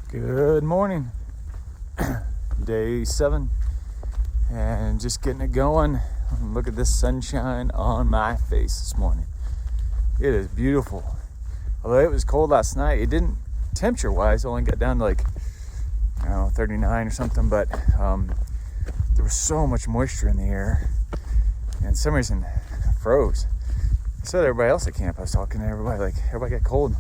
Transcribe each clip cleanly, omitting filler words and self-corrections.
Good morning. Day 7 and just getting it going. Look at this sunshine on my face this morning. It is beautiful. Although it was cold last night, it didn't, temperature wise, only got down to like, 39 or something, but there was so much moisture in the air and for some reason it froze. So did everybody else at camp. I was talking to everybody, like everybody got cold.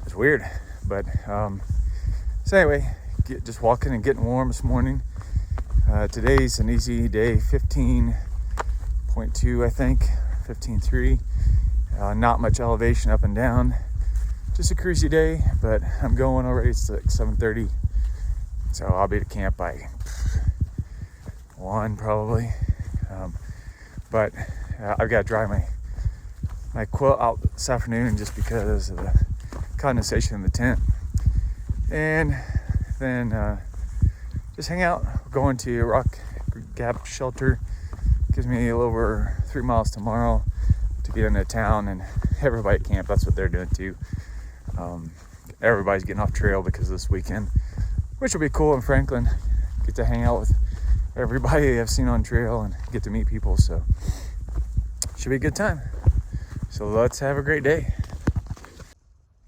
It's weird. But so anyway, just walking and getting warm this morning. Today's an easy day, 15.2 I think, 15.3. Not much elevation up and down. Just a cruisy day, but I'm going already. It's like 7:30, so I'll be at camp by 1 probably. But I've got to dry my quilt out this afternoon just because of the condensation in the tent, and then just hang out. We're going to Rock Gap Shelter. Gives me a little over 3 miles tomorrow to get into town, and everybody at camp, that's what they're doing too. Everybody's getting off trail because this weekend, which will be cool in Franklin. Get to hang out with everybody I've seen on trail and get to meet people, so should be a good time. So let's have a great day.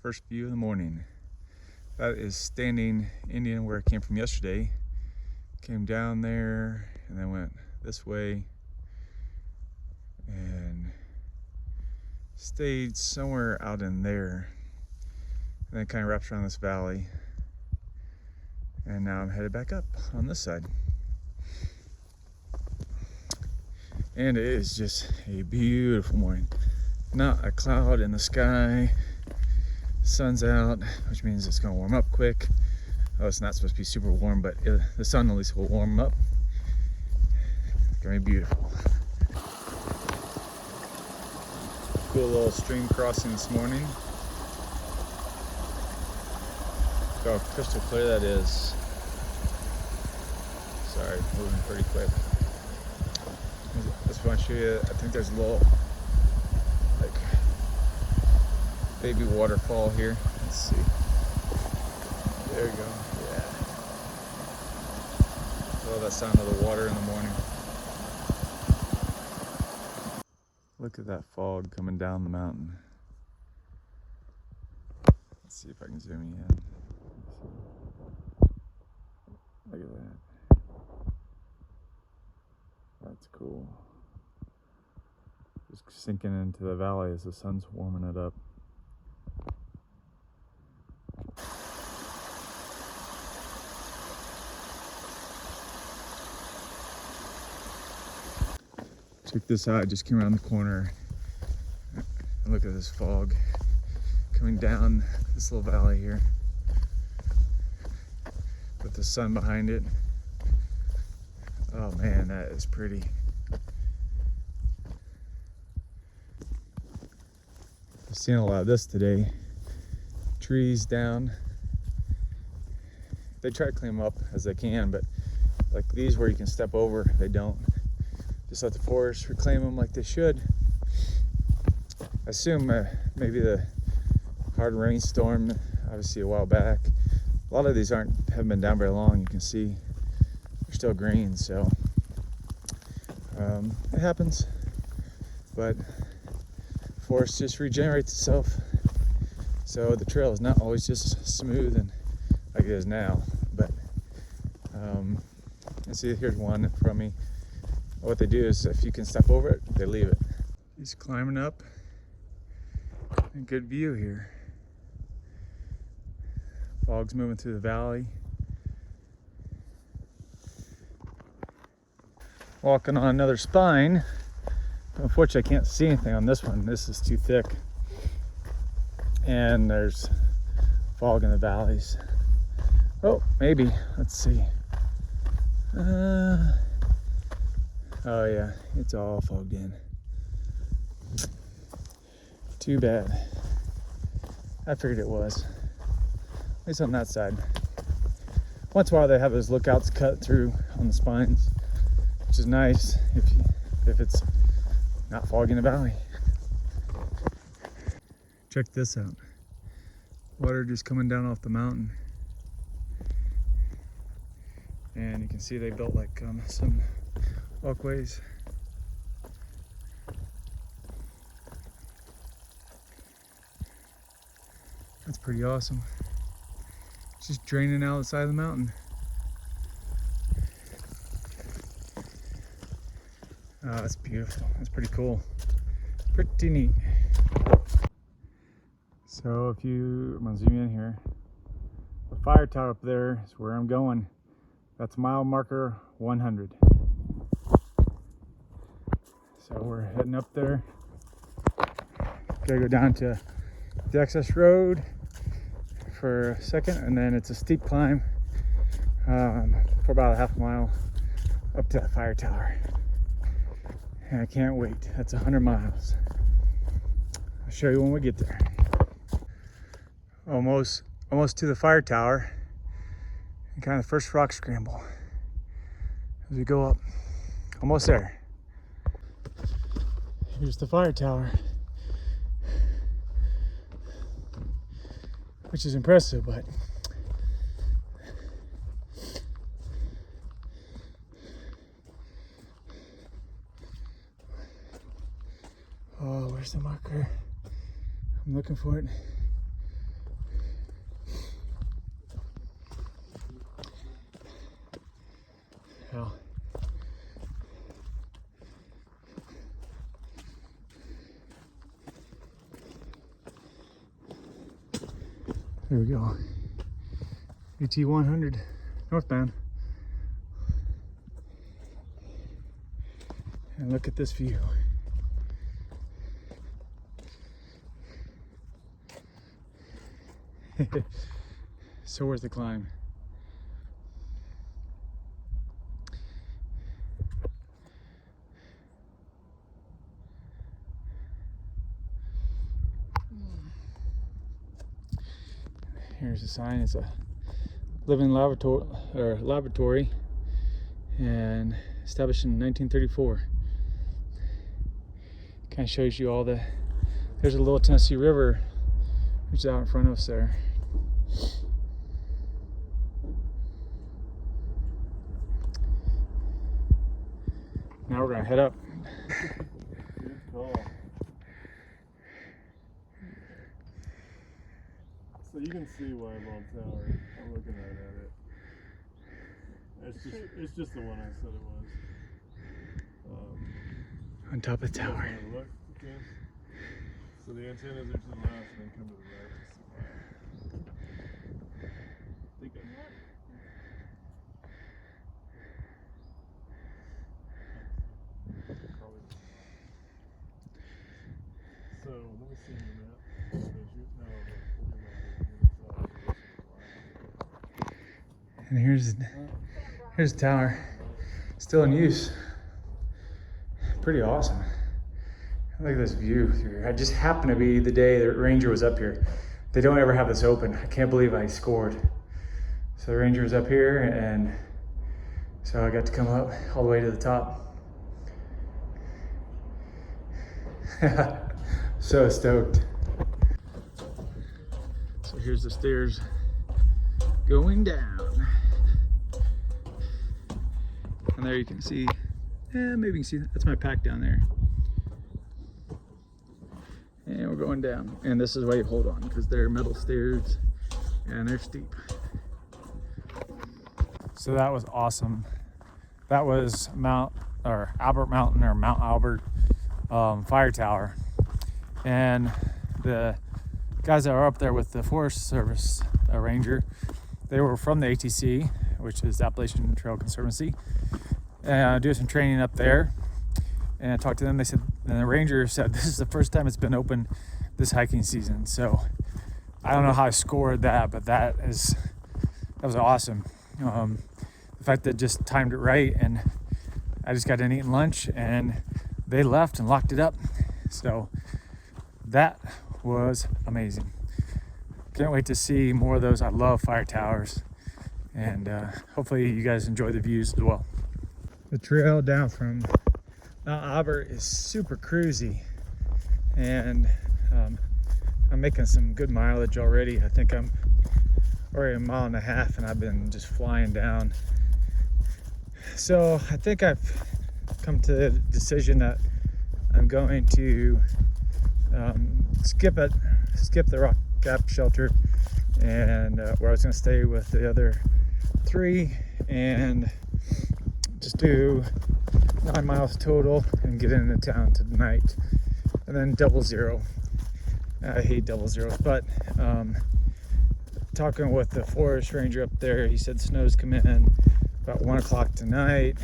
First view of the morning. That is Standing Indian, where I came from yesterday. Came down there and then went this way and stayed somewhere out in there, and then kind of wraps around this valley, and now I'm headed back up on this side. And it is just a beautiful morning. Not a cloud in the sky. Sun's out, which means it's gonna warm up quick. Oh, it's not supposed to be super warm, but the sun at least will warm up. It's gonna be beautiful. Cool little stream crossing this morning. Look how crystal clear that is. Sorry, moving pretty quick. I just want to show you, I think there's a little like baby waterfall here. Let's see. There you go. Yeah. Oh, that sound of the water in the morning. Look at that fog coming down the mountain. Let's see if I can zoom you in. Look at that. That's cool. Just sinking into the valley as the sun's warming it up. Check this out, I just came around the corner and look at this fog coming down this little valley here with the sun behind it. Oh man, that is pretty. I've seen a lot of this today. Trees down. They try to clean them up as they can, but like these where you can step over, they don't. Just let the forest reclaim them like they should. I assume maybe the hard rainstorm, obviously a while back. A lot of these haven't been down very long. You can see they're still green, so it happens. But the forest just regenerates itself. So the trail is not always just smooth and like it is now. But let's see, here's one from me. What they do is, if you can step over it, they leave it. He's climbing up. A good view here. Fog's moving through the valley. Walking on another spine. Unfortunately, I can't see anything on this one. This is too thick. And there's fog in the valleys. Oh, maybe. Let's see. Oh yeah, it's all fogged in. Too bad. I figured it was. At least on that side. Once in a while they have those lookouts cut through on the spines, which is nice if it's not fogging the valley. Check this out. Water just coming down off the mountain. And you can see they built like some walkways. That's pretty awesome. It's just draining out the side of the mountain. Oh, that's beautiful. That's pretty cool. Pretty neat. So I'm gonna zoom in here. The fire tower up there is where I'm going. That's mile marker 100. So we're heading up there. Gotta go down to the access road for a second, and then it's a steep climb for about a half mile up to that fire tower. And I can't wait. That's 100 miles. I'll show you when we get there. Almost to the fire tower, and kind of the first rock scramble as we go up. Almost there. Here's the fire tower, which is impressive, but oh, where's the marker? I'm looking for it. Hell. There we go. UT 100 northbound. And look at this view. So where's the climb? Here's a sign. It's a living laboratory and established in 1934. Kind of shows you all there's a little Tennessee River which is out in front of us there. Now we're gonna head up. Good call. So you can see why I'm on tower. I'm looking right at it. It's just the one I said it was. On top of the tower. Look, okay. So the antennas are to the left and then come to the right. I think I'm right. So let me see your map. And here's the tower, still in use. Pretty awesome. Look at this view through here. I just happened to be the day the Ranger was up here. They don't ever have this open. I can't believe I scored. So the Ranger was up here, and so I got to come up all the way to the top. So stoked. So here's the stairs going down. And there you can see, maybe you can see, that's my pack down there. And we're going down. And this is why you hold on, because they're metal stairs and they're steep. So that was awesome. That was Mount Albert fire tower. And the guys that are up there with the Forest Service Ranger, they were from the ATC, which is Appalachian Trail Conservancy, and do some training up there. And I talked to them. They said, and the Ranger said, this is the first time it's been open this hiking season. So I don't know how I scored that, but that was awesome. The fact that just timed it right, and I just got in eating lunch, and they left and locked it up. So that was amazing. Can't wait to see more of those. I love fire towers, and hopefully you guys enjoy the views as well. The trail down from Mount Albert is super cruisy, and I'm making some good mileage already. I think I'm already a mile and a half, and I've been just flying down. So I think I've come to the decision that I'm going to skip the Rock Gap shelter, and where I was going to stay with the other 3, and just do 9 miles total and get into town tonight, and then 00. I hate 00s, but talking with the forest ranger up there, he said snow's coming in about 1 o'clock tonight,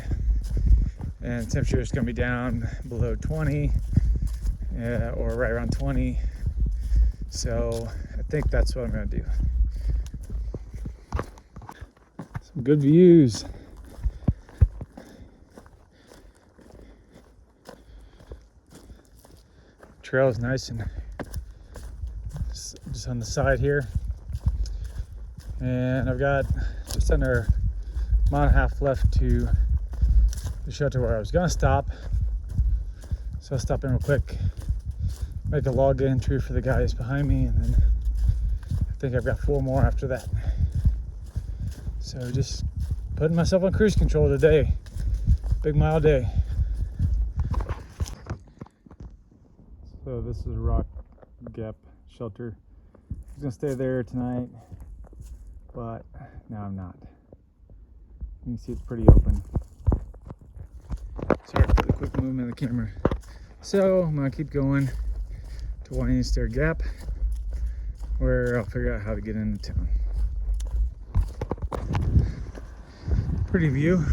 and temperature is going to be down below 20, or right around 20. So I think that's what I'm going to do. Some good views. Trail is nice and just on the side here, and I've got just under a mile and a half left to the shelter where I was gonna stop. So I'll stop in real quick, make a log entry for the guys behind me, and then I think I've got 4 more after that. So just putting myself on cruise control today. Big mile day. So this is a Rock Gap shelter. I was gonna stay there tonight, but now I'm not. You can see it's pretty open. Sorry for the quick movement of the camera. So I'm gonna keep going to Winding Stair Gap, where I'll figure out how to get into town. Pretty view.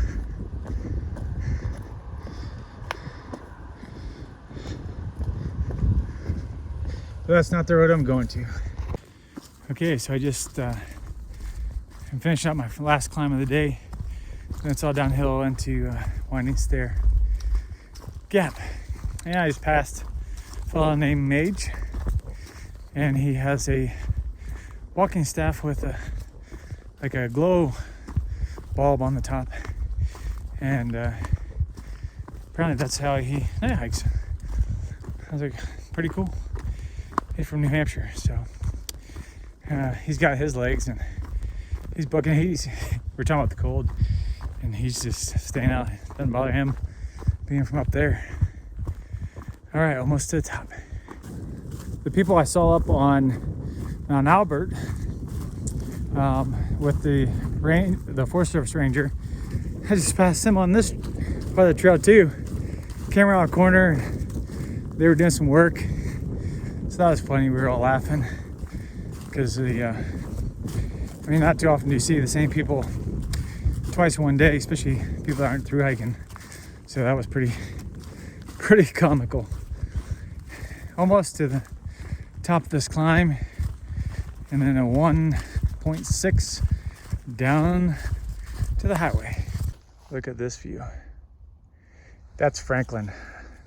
But that's not the road I'm going to. Okay, so I just I'm finishing up my last climb of the day, and it's all downhill into Winding Stair Gap. And I just passed a fellow named Mage, and he has a walking staff with like a glow bulb on the top, and apparently that's how he night hikes. I was like, pretty cool. He's from New Hampshire, so he's got his legs, and he's bucking. We're talking about the cold, and he's just staying out. It doesn't bother him being from up there. All right, almost to the top. The people I saw up on Mount Albert with the Forest Service Ranger, I just passed them on this part of the trail too. Came around a corner, and they were doing some work. So that was funny. We were all laughing because not too often do you see the same people twice in one day, especially people that aren't through hiking. So that was pretty comical. Almost to the top of this climb, and then a 1.6 down to the highway. Look at this view. That's Franklin,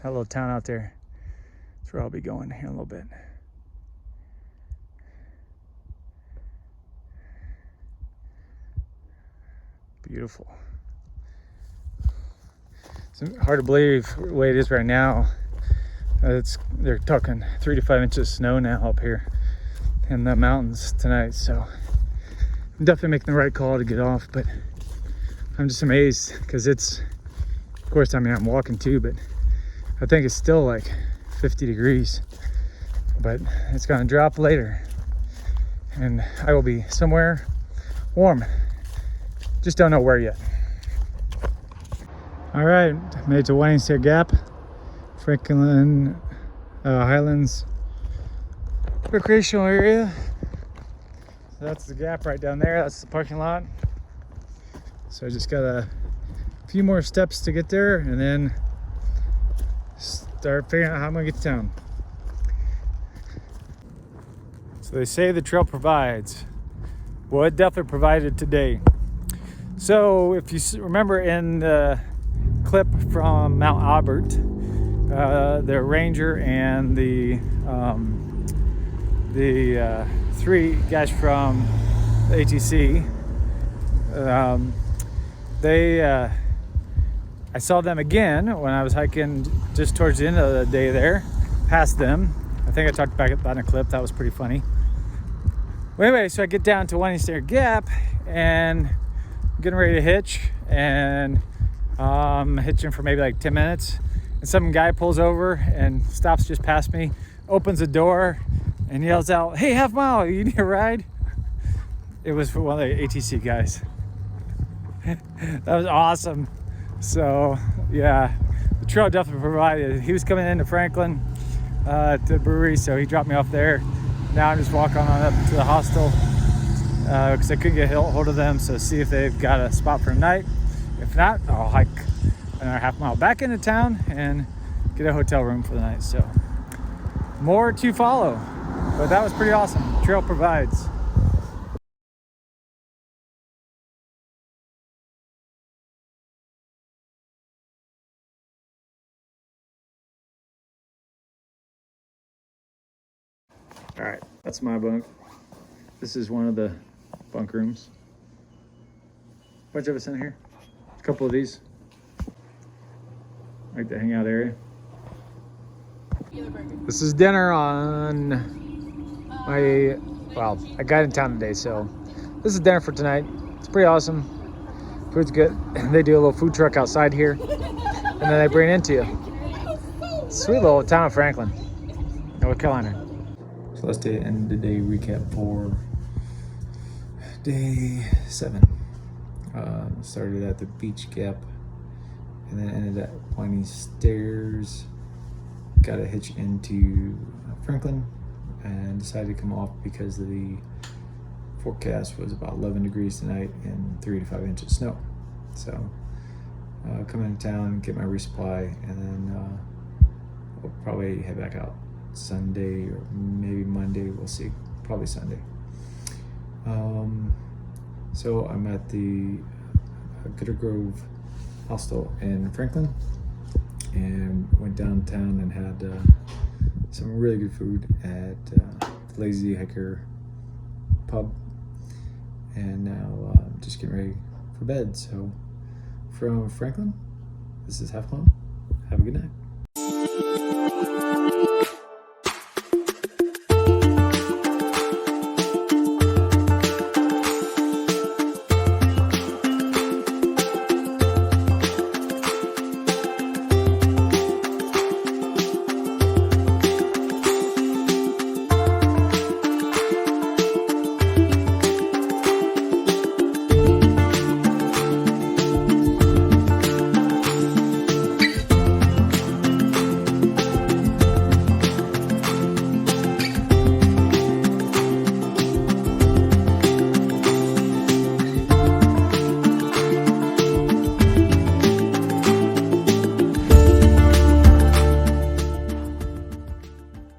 that little town out there. That's where I'll be going here in a little bit. Beautiful. It's hard to believe the way it is right now. They're talking 3 to 5 inches of snow now up here in the mountains tonight. So I'm definitely making the right call to get off, but I'm just amazed because it's, of course, I mean, I'm walking too, but I think it's still like 50 degrees, but it's gonna drop later and I will be somewhere warm. Just don't know where yet. All right, made it to Winding Stair Gap, Franklin Highlands recreational area. So that's the gap right down there. That's the parking lot. So I just got a few more steps to get there, and then start figuring out how I'm gonna get to town. So they say the trail provides. Well, it definitely provided today. So if you remember in the clip from Mount Albert, the ranger and the 3 guys from the ATC, I saw them again when I was hiking just towards the end of the day there, past them. I think I talked about that in a clip. That was pretty funny. Well, anyway, so I get down to Winding Stair Gap and I'm getting ready to hitch, and hitching for maybe like 10 minutes. And some guy pulls over and stops just past me, opens the door and yells out, "Hey, half mile, you need a ride?" It was for one of the ATC guys. That was awesome. So yeah, the trail definitely provided. He was coming into Franklin to the brewery, so he dropped me off there. Now I'm just walking on up to the hostel because I couldn't get hold of them, so see if they've got a spot for tonight. If not, I'll hike another half mile back into town and get a hotel room for the night. So more to follow, but that was pretty awesome. Trail provides. All right, that's my bunk. This is one of the bunk rooms. Bunch of us in here. A couple of these. Like the hangout area. This is dinner on my, well, I got in town today, so this is dinner for tonight. It's pretty awesome. Food's good. They do a little food truck outside here, and then they bring it into you. Sweet little town of Franklin, North Carolina. So let's end the day recap for day 7. Started at the beach gap and then ended at Piney Stairs. Got a hitch into Franklin and decided to come off because the forecast was about 11 degrees tonight and 3 to 5 inches of snow. So come into town, get my resupply, and then we'll probably head back out Sunday or maybe Monday. We'll see. Probably Sunday. So I'm at the Gooder Grove Hostel in Franklin and went downtown and had some really good food at the Lazy Hiker pub, and now I'm just getting ready for bed. So from Franklin, this is Half Clone. Have a good night.